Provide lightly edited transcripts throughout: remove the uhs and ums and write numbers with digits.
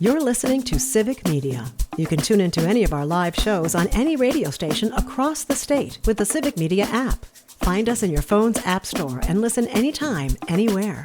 You're listening to Civic Media. You can tune into any of our live shows on any radio station across the state with the Civic Media app. Find us in your phone's app store and listen anytime, anywhere.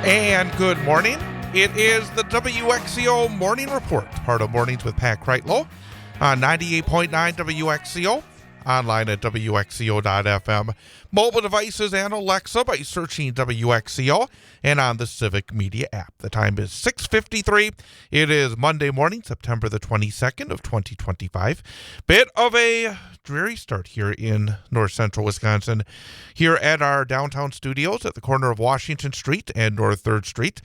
And good morning. It is the WXCO Morning Report, part of Mornings with Pat Kreitlow on 98.9 WXCO, online at WXCO.FM, mobile devices and Alexa by searching WXCO, and on the Civic Media app. The time is 6:53. It is Monday morning, September the 22nd of 2025. Bit of a dreary start here in north central Wisconsin, here at our downtown studios at the corner of Washington Street and North 3rd Street.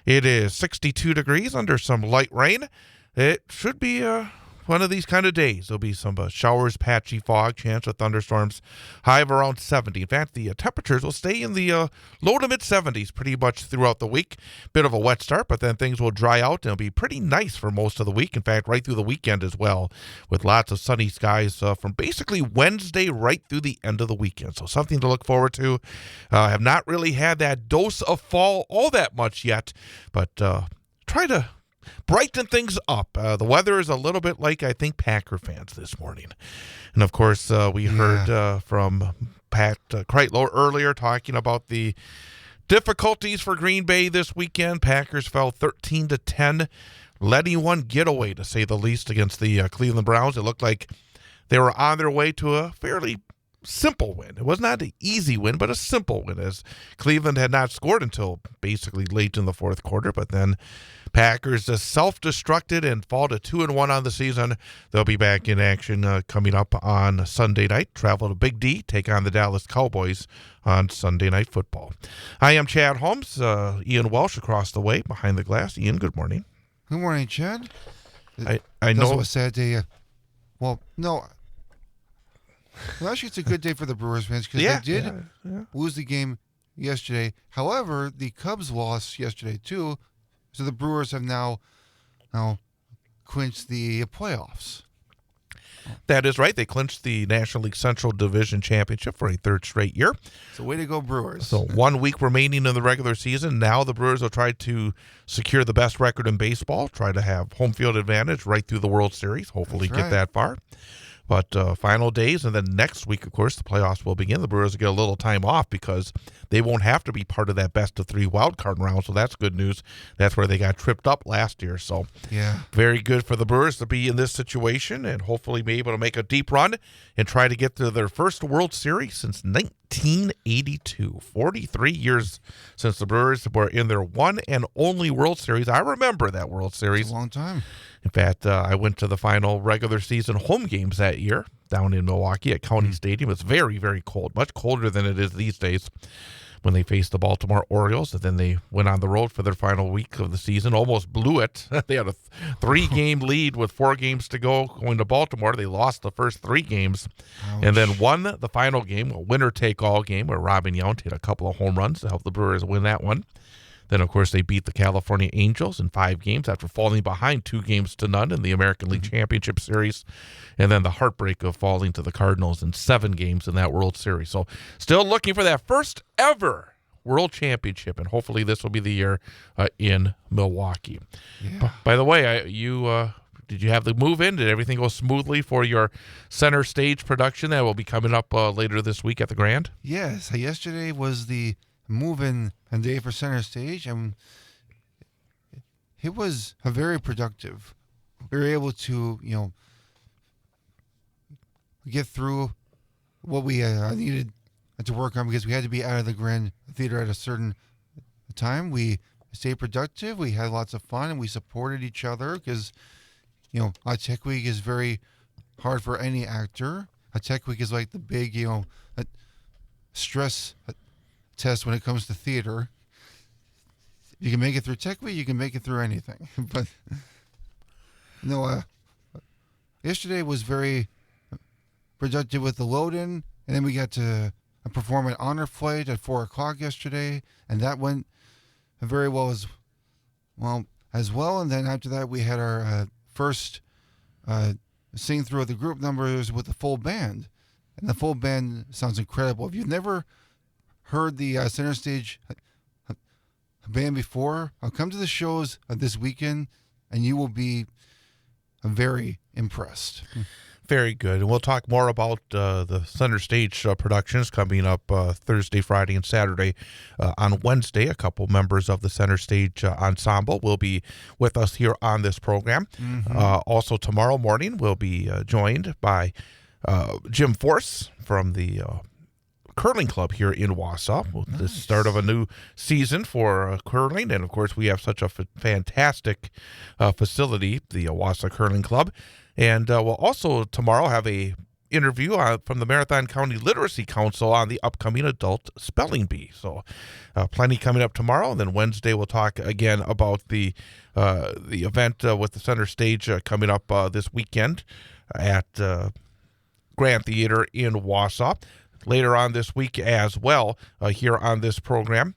It is 62 degrees under some light rain. It should be one of these kind of days. There'll be some showers, patchy fog, chance of thunderstorms, high of around 70. In fact, the temperatures will stay in the low to mid-70s pretty much throughout the week. Bit of a wet start, but then things will dry out and it'll be pretty nice for most of the week. In fact, right through the weekend as well, with lots of sunny skies from basically Wednesday right through the end of the weekend. So something to look forward to. Have not really had that dose of fall all that much yet, but try to brighten things up. The weather is a little bit like, I think, Packer fans this morning. And, of course, we heard from Pat Kreitlow earlier talking about the difficulties for Green Bay this weekend. Packers fell 13-10, letting one get away, to say the least, against the Cleveland Browns. It looked like they were on their way to a fairly simple win. It was not an easy win, but a simple win, as Cleveland had not scored until basically late in the fourth quarter. But then Packers just self-destructed and fall to 2-1 on the season. They'll be back in action coming up on Sunday night. Travel to Big D, take on the Dallas Cowboys on Sunday Night Football. I am Chad Holmes. Ian Welsh across the way behind the glass. Ian, good morning. Good morning, Chad. I know it was a sad day. Actually, it's a good day for the Brewers fans because they did lose the game yesterday. However, the Cubs lost yesterday too, so the Brewers have now clinched the playoffs. That is right. They clinched the National League Central Division Championship for a third straight year. So way to go, Brewers. So 1 week remaining in the regular season. Now the Brewers will try to secure the best record in baseball, try to have home field advantage right through the World Series, hopefully get that far. But final days, and then next week, of course, the playoffs will begin. The Brewers will get a little time off because they won't have to be part of that best-of-3 wildcard round, so that's good news. That's where they got tripped up last year. So very good for the Brewers to be in this situation and hopefully be able to make a deep run and try to get to their first World Series since 1982. 43 years since the Brewers were in their one and only World Series. I remember that World Series. It's a long time. In fact, I went to the final regular season home games that year down in Milwaukee at County Stadium. It's very, very cold, much colder than it is these days when they faced the Baltimore Orioles. And then they went on the road for their final week of the season, almost blew it. They had a 3-game lead with 4 games to go going to Baltimore. They lost the first 3 games and then won the final game, a winner-take-all game where Robin Yount hit a couple of home runs to help the Brewers win that one. Then, of course, they beat the California Angels in 5 games after falling behind 2-0 in the American League Championship Series. And then the heartbreak of falling to the Cardinals in 7 games in that World Series. So still looking for that first ever World Championship. And hopefully this will be the year in Milwaukee. Yeah. By the way, did you have the move in? Did everything go smoothly for your center stage production that will be coming up later this week at the Grand? Yes. Yesterday was the move-in day for center stage, and it was a very productive. We were able to, get through what we needed to work on because we had to be out of the Grand Theater at a certain time. We stayed productive. We had lots of fun, and we supported each other because, Tech Week is very hard for any actor. a Tech Week is like the big, stress test when it comes to theater. You can make it through Tech Week, you can make it through anything. But no, yesterday was very productive with the load-in, and then we got to perform an honor flight at 4 o'clock yesterday, and that went very well as well. And then after that, we had our first sing through of the group numbers with the full band, and the full band sounds incredible. If you've never heard the Center Stage band before, come to the shows this weekend, and you will be very impressed. Very good. And we'll talk more about the Center Stage productions coming up Thursday, Friday, and Saturday. On Wednesday, a couple members of the Center Stage ensemble will be with us here on this program. Mm-hmm. Also, tomorrow morning, we'll be joined by Jim Force from the curling club here in Wausau. Nice. The start of a new season for curling. And, of course, we have such a fantastic facility, the Wausau Curling Club. And we'll also tomorrow have a interview from the Marathon County Literacy Council on the upcoming Adult Spelling Bee. So plenty coming up tomorrow. And then Wednesday we'll talk again about the event with the Center Stage coming up this weekend at Grand Theater in Wausau. Later on this week as well here on this program.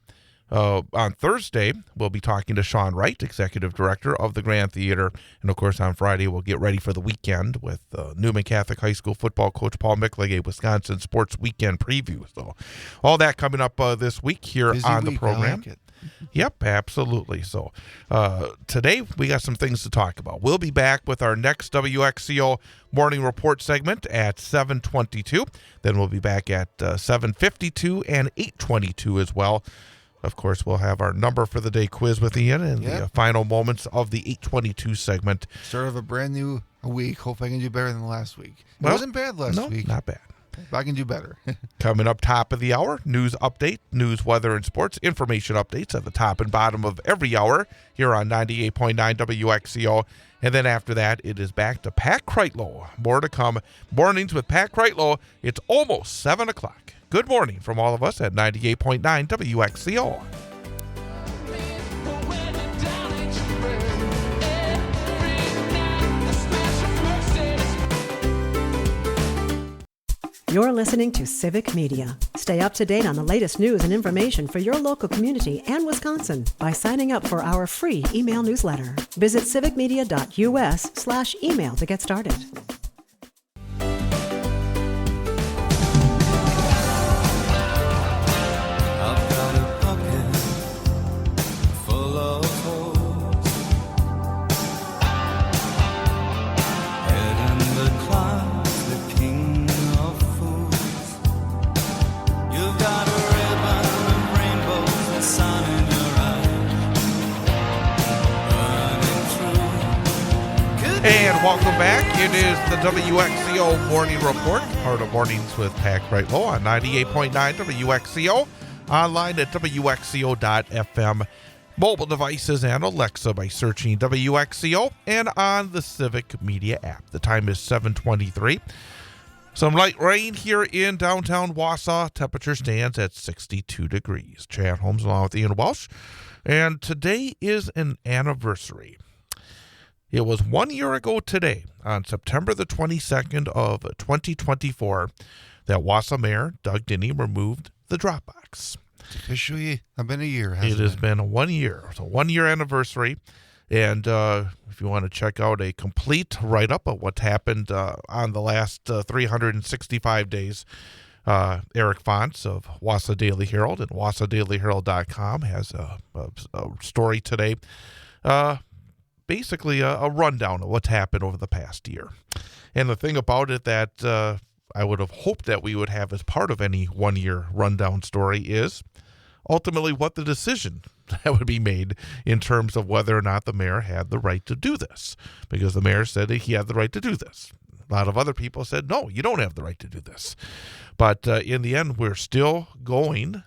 On Thursday, we'll be talking to Sean Wright, Executive Director of the Grand Theater. And, of course, on Friday, we'll get ready for the weekend with Newman Catholic High School football coach Paul Micklegate, Wisconsin Sports Weekend Preview. So all that coming up this week here on the program. I like it. Yep, absolutely. So today, we got some things to talk about. We'll be back with our next WXCO Morning Report segment at 7:22. Then we'll be back at 7:52 and 8:22 as well. Of course, we'll have our number for the day quiz with Ian and the final moments of the 8:22 segment. Start of a brand new week. Hope I can do better than last week. It wasn't bad last week. Not bad. But I can do better. Coming up top of the hour, news update, news, weather, and sports, information updates at the top and bottom of every hour here on 98.9 WXCO. And then after that, it is back to Pat Kreitlow. More to come. Mornings with Pat Kreitlow. It's almost 7 o'clock. Good morning from all of us at 98.9 WXCO. You're listening to Civic Media. Stay up to date on the latest news and information for your local community and Wisconsin by signing up for our free email newsletter. Visit civicmedia.us/email to get started. And welcome back. It is the WXCO Morning Report, part of Mornings with Pat Kreitlow on 98.9 WXCO, online at WXCO.FM, mobile devices and Alexa by searching WXCO, and on the Civic Media app. The time is 7:23. Some light rain here in downtown Wausau. Temperature stands at 62 degrees. Chad Holmes along with Ian Walsh. And today is an anniversary. It was 1 year ago today, on September the 22nd of 2024, that Wausau Mayor Doug Denny removed the drop box. It's officially been a year, hasn't it? It has been 1 year. It's a 1 year anniversary. And if you want to check out a complete write-up of what happened on the last 365 days, Eric Fonts of Wausau Daily Herald and WausauDailyHerald.com has a story today. Basically a rundown of what's happened over the past year. And the thing about it that I would have hoped that we would have as part of any 1 year rundown story is ultimately what the decision that would be made in terms of whether or not the mayor had the right to do this. Because the mayor said that he had the right to do this. A lot of other people said, no, you don't have the right to do this. But in the end, we're still going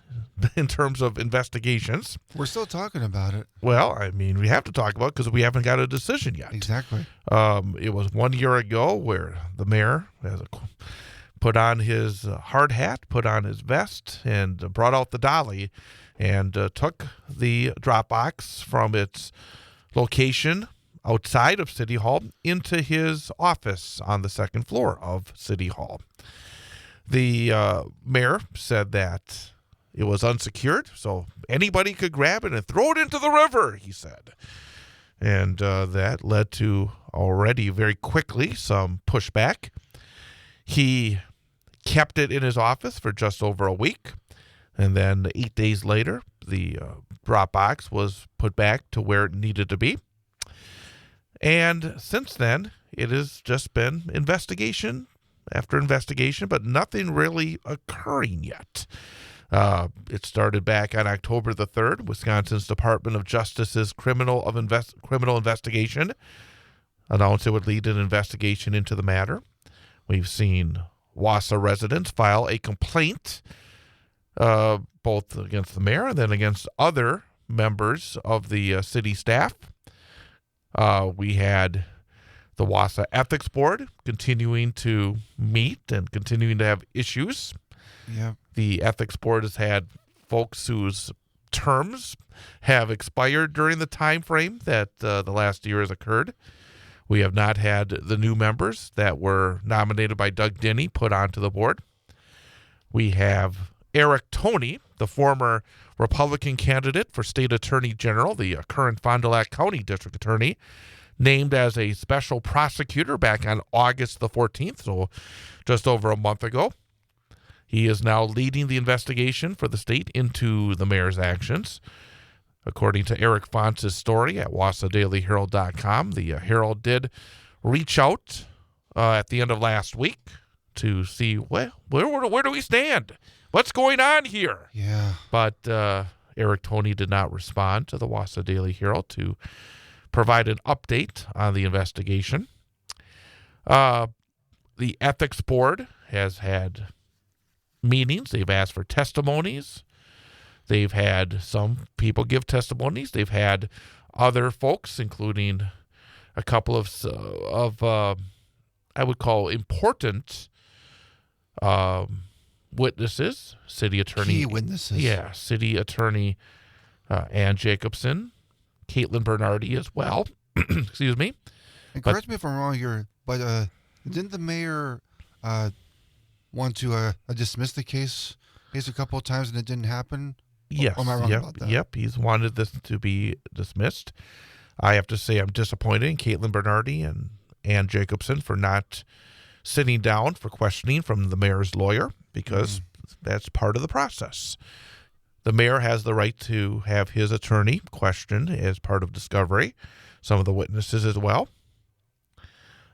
in terms of investigations. We're still talking about it. Well, I mean, we have to talk about it because we haven't got a decision yet. Exactly. It was 1 year ago where the mayor, as a put on his hard hat, put on his vest, and brought out the dolly and took the drop box from its location outside of City Hall into his office on the second floor of City Hall. The mayor said that it was unsecured, so anybody could grab it and throw it into the river, he said. And that led to already very quickly some pushback. He kept it in his office for just over a week, and then 8 days later, the drop box was put back to where it needed to be. And since then, it has just been investigation after investigation, but nothing really occurring yet. It started back on October the 3rd. Wisconsin's Department of Justice's criminal investigation announced it would lead an investigation into the matter. We've seen Wausau residents file a complaint, both against the mayor and then against other members of the city staff. We had the Wausau Ethics Board continuing to meet and continuing to have issues. Yeah. The Ethics Board has had folks whose terms have expired during the time frame that the last year has occurred. We have not had the new members that were nominated by Doug Denny put onto the board. We have Eric Toney, the former Republican candidate for state attorney general, the current Fond du Lac County district attorney, named as a special prosecutor back on August the 14th, so just over a month ago. He is now leading the investigation for the state into the mayor's actions. According to Eric Fontz's story at WausauDailyHerald.com, the Herald did reach out at the end of last week to see where do we stand? What's going on here? Yeah. But Eric Toney did not respond to the Wausau Daily Herald to provide an update on the investigation. The Ethics Board has had meetings. They've asked for testimonies. They've had some people give testimonies. They've had other folks, including a couple of I would call important witnesses. City Attorney. Key witnesses. Yeah, City Attorney Ann Jacobson, Caitlin Bernardi as well. Excuse me. And correct me if I'm wrong here, but didn't the mayor want to dismiss the case a couple of times and it didn't happen? Yes. Or am I wrong about that? Yep. He's wanted this to be dismissed. I have to say I'm disappointed in Caitlin Bernardi and Ann Jacobson for not sitting down for questioning from the mayor's lawyer, because that's part of the process. The mayor has the right to have his attorney questioned as part of discovery, some of the witnesses as well.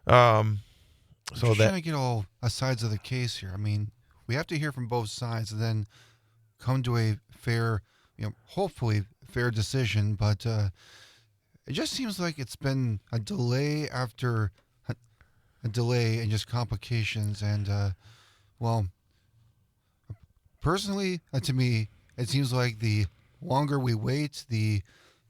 I'm trying to get all sides of the case here. I mean, we have to hear from both sides and then come to a fair, hopefully fair decision. But it just seems like it's been a delay after a delay and just complications. And, well, personally, to me, it seems like the longer we wait, the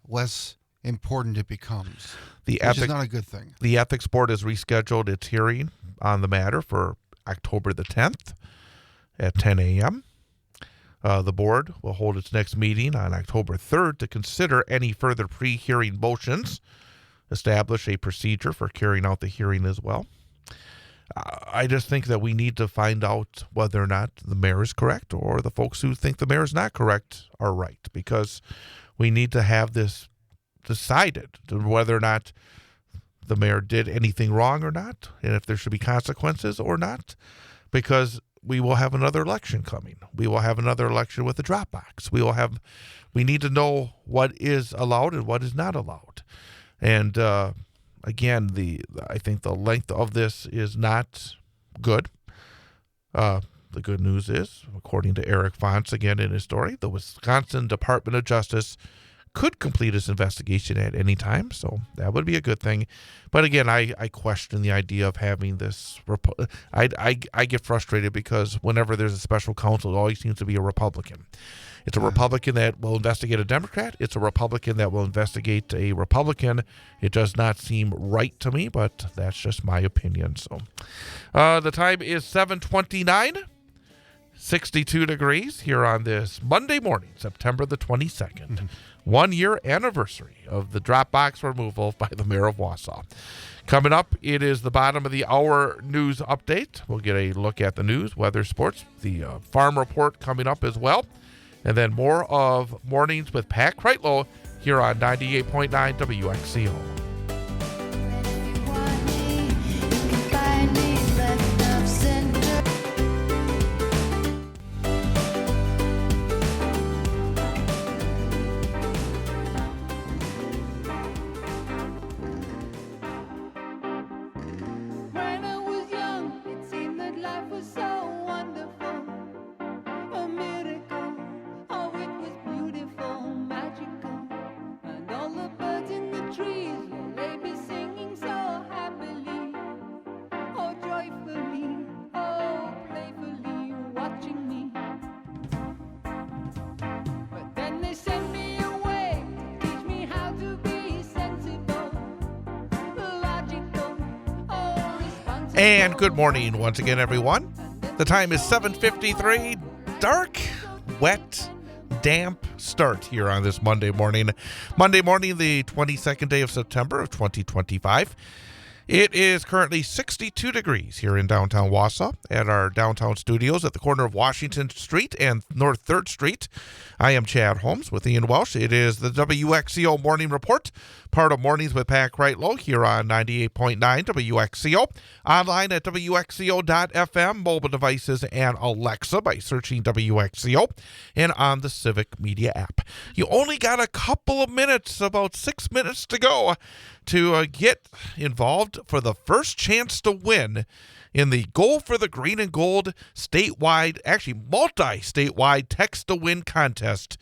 less important it becomes, which is not a good thing. The Ethics Board has rescheduled its hearing on the matter for October the 10th at 10 a.m. The board will hold its next meeting on October 3rd to consider any further pre-hearing motions, establish a procedure for carrying out the hearing as well. I just think that we need to find out whether or not the mayor is correct or the folks who think the mayor is not correct are right, because we need to have this decided to whether or not the mayor did anything wrong or not, and if there should be consequences or not, because we will have another election coming. We will have another election with the drop box. We need to know what is allowed and what is not allowed. And again, I think the length of this is not good. The good news is, according to Eric Fontz again in his story, the Wisconsin Department of Justice could complete his investigation at any time, so that would be a good thing. But again, I question the idea of having this. I get frustrated because whenever there's a special counsel, it always seems to be a Republican. It's a Republican that will investigate a Democrat. It's a Republican that will investigate a Republican. It does not seem right to me, but that's just my opinion. So the time is 7:29. 62 degrees here on this Monday morning, September the 22nd. 1 year anniversary of the drop box removal by the mayor of Wausau. Coming up, it is the bottom of the hour news update. We'll get a look at the news, weather, sports, the farm report coming up as well. And then more of Mornings with Pat Kreitlow here on 98.9 WXCO. And good morning once again, everyone. The time is 7:53. Dark, wet, damp start here on this Monday morning. Monday morning, the 22nd day of September of 2025. It is currently 62 degrees here in downtown Wausau at our downtown studios at the corner of Washington Street and North 3rd Street. I am Chad Holmes with Ian Welsh. It is the WXCO Morning Report, part of Mornings with Pat Kreitlow here on 98.9 WXCO. Online at WXCO.FM, mobile devices, and Alexa by searching WXCO, and on the Civic Media app. You only got a couple of minutes, about 6 minutes to go, to get involved for the first chance to win in the Goal for the Green and Gold statewide, actually multi-statewide Text to Win contest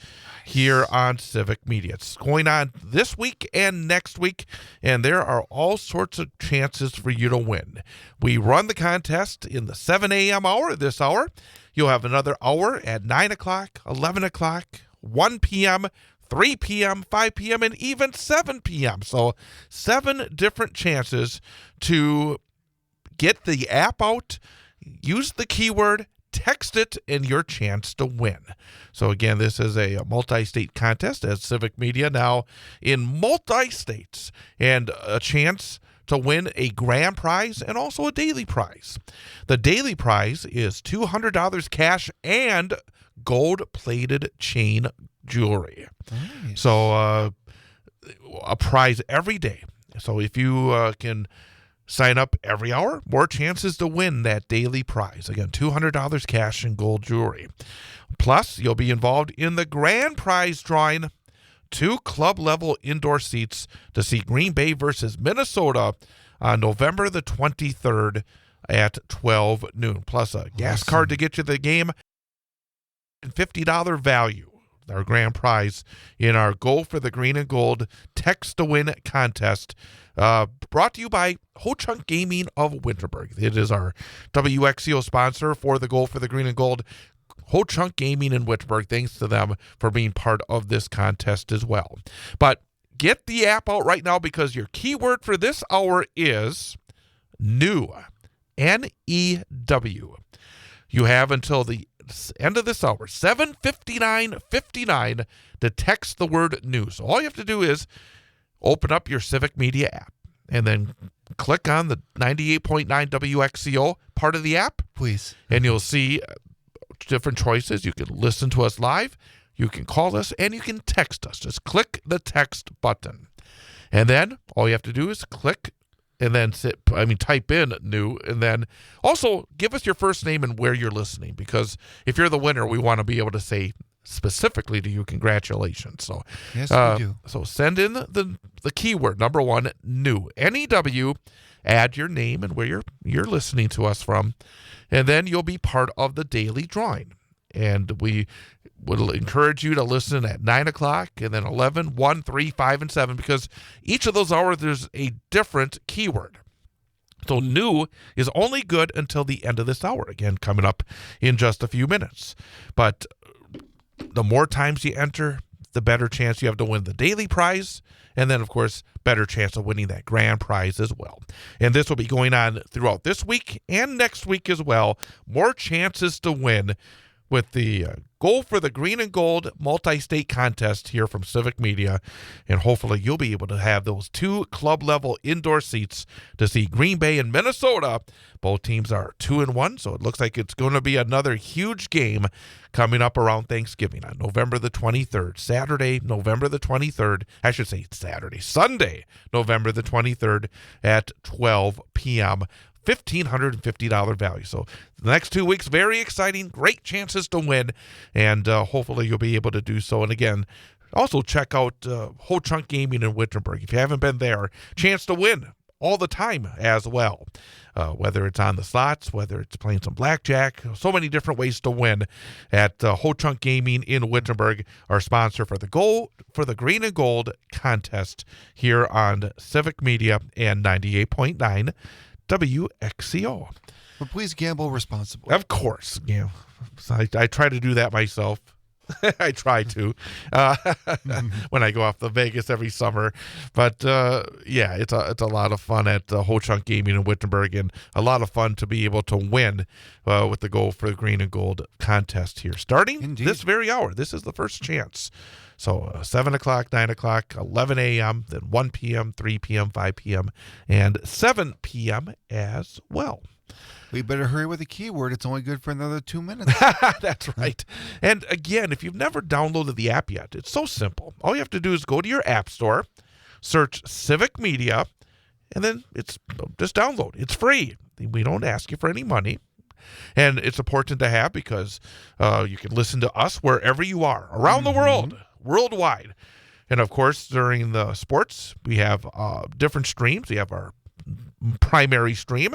here on Civic Media. It's going on this week and next week, and there are all sorts of chances for you to win. We run the contest in the 7 a.m. hour this hour. You'll have another hour at 9 o'clock, 11 o'clock, 1 p.m., 3 p.m., 5 p.m., and even 7 p.m. So 7 different chances to get the app out, use the keyword, text it, and your chance to win. So again, this is a multi-state contest at Civic Media now in multi-states, and a chance to win a grand prize and also a daily prize. The daily prize is $200 cash and gold-plated chain jewelry. Nice. So a prize every day. So if you can sign up every hour, more chances to win that daily prize. Again, $200 cash and gold jewelry. Plus, you'll be involved in the grand prize drawing 2 club-level indoor seats to see Green Bay versus Minnesota on November the 23rd at 12 noon. Plus a gas card to get you the game and $50 value. Our grand prize in our Goal for the Green and Gold Text to Win contest, brought to you by Ho Chunk Gaming of Winterberg. It is our WXCO sponsor for the Goal for the Green and Gold, Ho Chunk Gaming in Winterberg. Thanks to them for being part of this contest as well. But get the app out right now, because your keyword for this hour is new, N-E-W. You have until the end of this hour, 7:59:59, to text the word new. So all you have to do is open up your Civic Media app and then click on the 98.9 WXCO part of the app. Please. And you'll see different choices. You can listen to us live, you can call us, and you can text us. Just click the text button. And then all you have to do is click and then type in new, and then also give us your first name and where you're listening, because if you're the winner, we want to be able to say specifically to you, congratulations. So yes, we do. So send in the keyword, number 1, new, N-E-W, add your name and where you're listening to us from, and then you'll be part of the daily drawing. And we would encourage you to listen at 9 o'clock and then 11, 1, 3, 5, and 7, because each of those hours there's a different keyword. So new is only good until the end of this hour, again, coming up in just a few minutes. But the more times you enter, the better chance you have to win the daily prize, and then, of course, better chance of winning that grand prize as well. And this will be going on throughout this week and next week as well. More chances to win with the Goal for the Green and Gold multi-state contest here from Civic Media. And hopefully you'll be able to have those 2 club-level indoor seats to see Green Bay and Minnesota. Both teams are 2-1, so it looks like it's going to be another huge game coming up around Thanksgiving on November the 23rd. Saturday, November the 23rd. I should say Sunday, November the 23rd at 12 p.m. $1,550 value. So the next 2 weeks, very exciting, great chances to win, and hopefully you'll be able to do so. And again, also check out Whole Chunk Gaming in Wittenberg. If you haven't been there, chance to win all the time as well. Whether it's on the slots, whether it's playing some blackjack, so many different ways to win at Whole Chunk Gaming in Wittenberg, our sponsor for the Green and Gold contest here on Civic Media and 98.9 WXCO. But please gamble responsibly. Of course. Yeah. I try to do that myself. I try to when I go off to Vegas every summer. But, yeah, it's a lot of fun at Whole Chunk Gaming in Wittenberg, and a lot of fun to be able to win with the Goal for the Green and Gold contest here. Starting this very hour. This is the first chance. So 7 o'clock, 9 o'clock, 11 a.m., then 1 p.m., 3 p.m., 5 p.m., and 7 p.m. as well. We better hurry with the keyword. It's only good for another 2 minutes. That's right. And again, if you've never downloaded the app yet, it's so simple. All you have to do is go to your app store, search Civic Media, and then it's just download. It's free. We don't ask you for any money. And it's important to have because you can listen to us wherever you are, around the world, worldwide. And, of course, during the sports, we have different streams. We have our primary stream.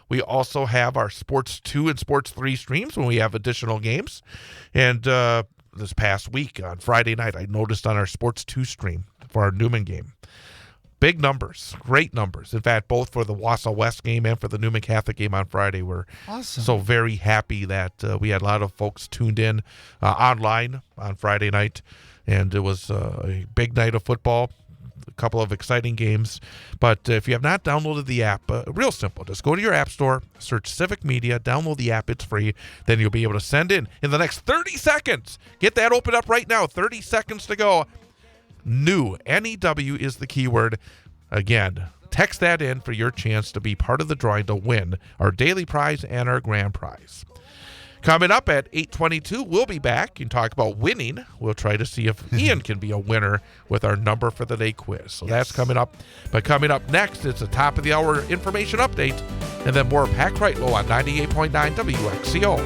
We also have our Sports 2 and Sports 3 streams when we have additional games. And this past week on Friday night, I noticed on our Sports 2 stream for our Newman game, big numbers, great numbers. In fact, both for the Wausau West game and for the Newman Catholic game on Friday, we're awesome. So very happy that we had a lot of folks tuned in online on Friday night. And it was a big night of football, a couple of exciting games. But if you have not downloaded the app, real simple. Just go to your app store, search Civic Media, download the app. It's free. Then you'll be able to send in the next 30 seconds. Get that open up right now. 30 seconds to go. New, N-E-W is the keyword. Again, text that in for your chance to be part of the drawing to win our daily prize and our grand prize. Coming up at 8:22, we'll be back and talk about winning. We'll try to see if Ian can be a winner with our number for the day quiz. So that's coming up. But coming up next, it's a top of the hour information update, and then more Pat Kreitlow on 98.9 WXCO.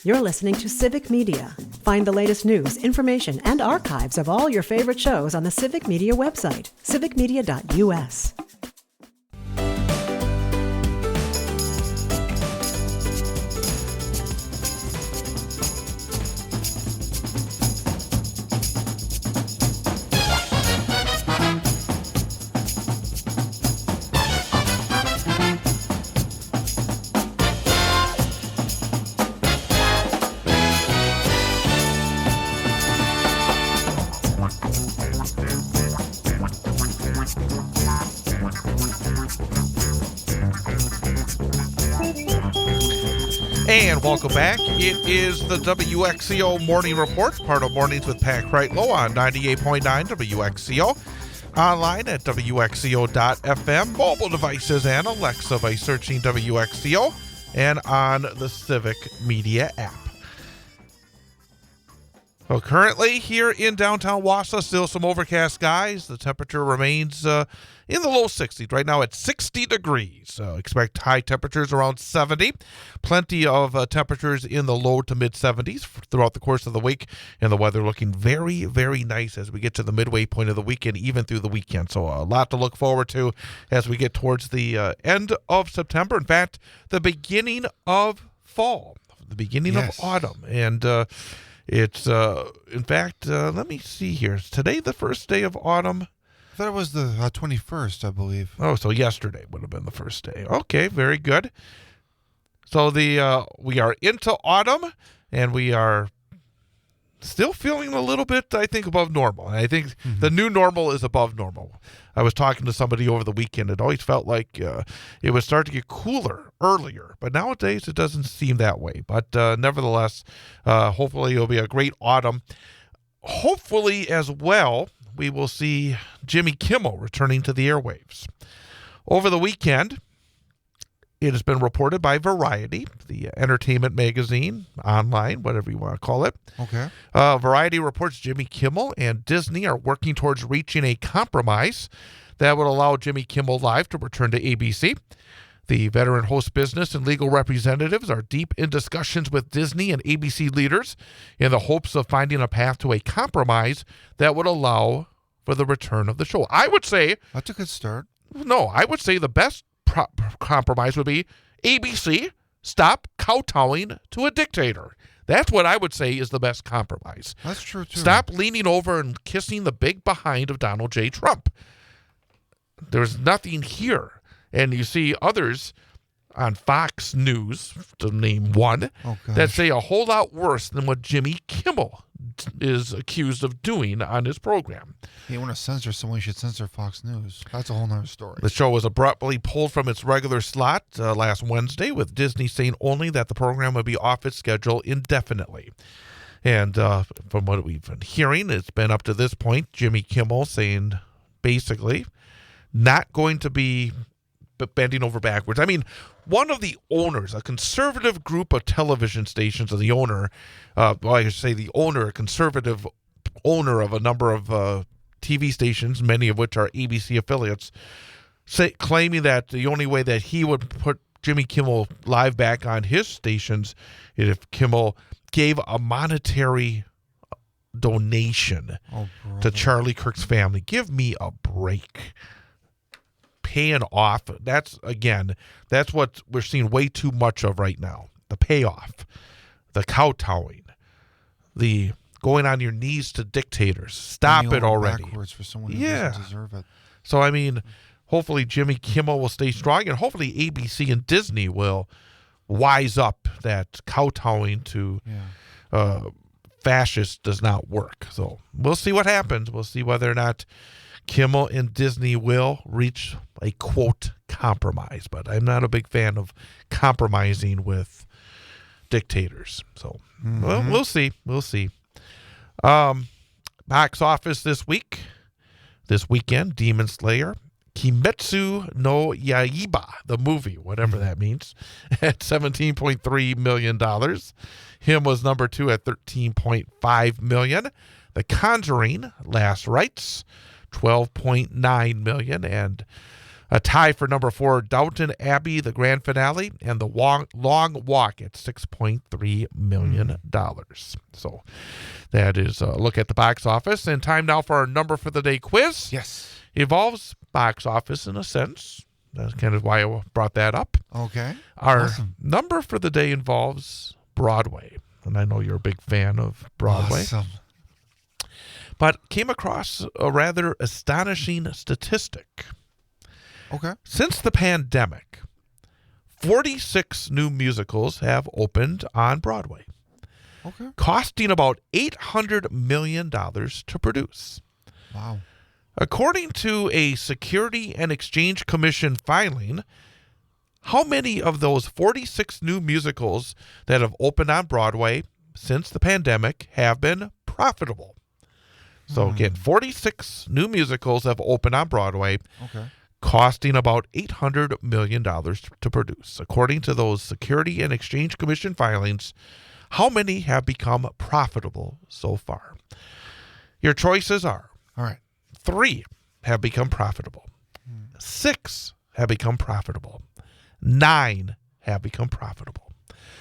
You're listening to Civic Media. Find the latest news, information, and archives of all your favorite shows on the Civic Media website, civicmedia.us. And welcome back. It is the WXCO Morning Report, part of Mornings with Pat Kreitlow on 98.9 WXCO. Online at WXCO.FM, mobile devices and Alexa by searching WXCO, and on the Civic Media app. Well, currently here in downtown Wausau, still some overcast skies. The temperature remains in the low 60s. Right now it's 60 degrees. Expect high temperatures around 70. Plenty of temperatures in the low to mid 70s throughout the course of the week. And the weather looking very, very nice as we get to the midway point of the weekend, even through the weekend. So a lot to look forward to as we get towards the end of September. In fact, the beginning of fall, the beginning of autumn. And it's, in fact, let me see here. Is today the first day of autumn? I thought it was the 21st, I believe. Oh, so yesterday would have been the first day. Okay, very good. So we are into autumn, and we are still feeling a little bit, I think, above normal. And I think the new normal is above normal. I was talking to somebody over the weekend. It always felt like it would start to get cooler earlier. But nowadays, it doesn't seem that way. But nevertheless, hopefully it'll be a great autumn. Hopefully, as well, we will see Jimmy Kimmel returning to the airwaves. Over the weekend, it has been reported by Variety, the entertainment magazine, online, whatever you want to call it. Okay. Variety reports Jimmy Kimmel and Disney are working towards reaching a compromise that would allow Jimmy Kimmel Live to return to ABC. The veteran host business and legal representatives are deep in discussions with Disney and ABC leaders in the hopes of finding a path to a compromise that would allow for the return of the show. I would say... That's a good start. No, I would say the best compromise would be ABC, stop kowtowing to a dictator. That's what I would say is the best compromise. That's true, too. Stop leaning over and kissing the big behind of Donald J. Trump. There's nothing here. And you see others on Fox News, to name one, that say a whole lot worse than what Jimmy Kimmel is accused of doing on his program. You want to censor someone, you should censor Fox News. That's a whole nother story. The show was abruptly pulled from its regular slot last Wednesday, with Disney saying only that the program would be off its schedule indefinitely. And from what we've been hearing, it's been up to this point, Jimmy Kimmel saying basically not going to be bending over backwards. I mean, one of the owners, a conservative group of television stations, and the owner, I should say the owner, a conservative owner of a number of TV stations, many of which are ABC affiliates, claiming that the only way that he would put Jimmy Kimmel Live back on his stations is if Kimmel gave a monetary donation to Charlie Kirk's family. Give me a break. Paying off, that's what we're seeing way too much of right now. The payoff, the kowtowing, the going on your knees to dictators. Stop it already. Backwards for someone who doesn't deserve it. So, I mean, hopefully Jimmy Kimmel will stay strong, and hopefully ABC and Disney will wise up that kowtowing to fascists does not work. So we'll see what happens. We'll see whether or not Kimmel and Disney will reach a, quote, compromise. But I'm not a big fan of compromising with dictators. So, well, we'll see. We'll see. Box office this weekend, Demon Slayer, Kimetsu no Yaiba, the movie, whatever that means, at $17.3 million. Him was number 2 at $13.5 million. The Conjuring, Last Rites, $12.9 million, and a tie for number 4, Downton Abbey, the grand finale, and The Long Walk at $6.3 million. So that is a look at the box office. And time now for our number for the day quiz. Yes. It involves box office in a sense. That's kind of why I brought that up. Okay. Our number for the day involves Broadway. And I know you're a big fan of Broadway. Awesome. But came across a rather astonishing statistic. Okay. Since the pandemic, 46 new musicals have opened on Broadway, costing about $800 million to produce. Wow. According to a Security and Exchange Commission filing, how many of those 46 new musicals that have opened on Broadway since the pandemic have been profitable? So again, 46 new musicals have opened on Broadway, costing about $800 million to produce. According to those Security and Exchange Commission filings, How many have become profitable so far? Your choices are: All right. 3 have become profitable. 6 have become profitable. 9 have become profitable.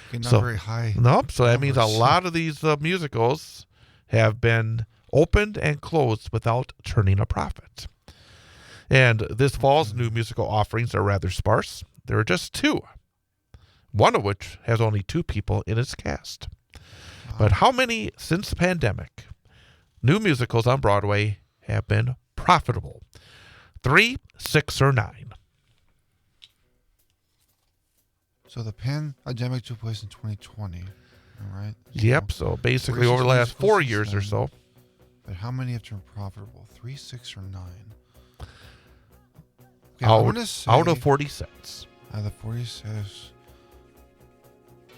Okay, not very high. Nope. So that means a numbers. lot of these musicals have been opened and closed without turning a profit. And this fall's new musical offerings are rather sparse. There are just 2, one of which has only 2 people in its cast. But how many since the pandemic new musicals on Broadway have been profitable? 3, 6, or 9? So the pandemic took place in 2020. All right. Yep. So basically 46 over the last 4 musicals years or since so. But how many have turned profitable? 3, 6, or 9? Okay, I'm gonna say, Out of 46. Out of the 46.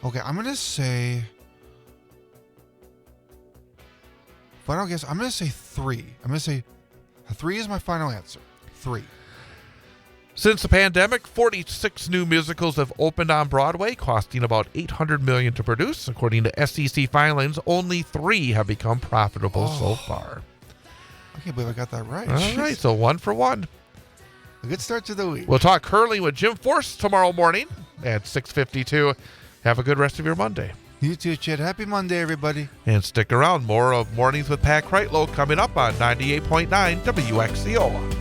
Okay, I'm gonna say. Final guess. I'm gonna say 3. I'm gonna say 3 is my final answer. 3. Since the pandemic, 46 new musicals have opened on Broadway, costing about $800 million to produce. According to SEC filings, only 3 have become profitable so far. I can't believe I got that right. All right, so 1 for 1. A good start to the week. We'll talk curling with Jim Force tomorrow morning at 6:52. Have a good rest of your Monday. You too, Chad. Happy Monday, everybody. And stick around. More of Mornings with Pat Kreitlow coming up on 98.9 WXCO.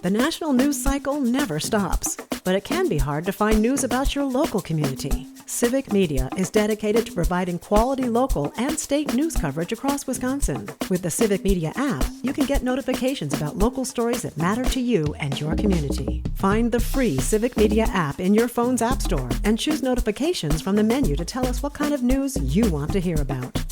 The national news cycle never stops, but it can be hard to find news about your local community. Civic Media is dedicated to providing quality local and state news coverage across Wisconsin. With the Civic Media app, you can get notifications about local stories that matter to you and your community. Find the free Civic Media app in your phone's app store and choose notifications from the menu to tell us what kind of news you want to hear about.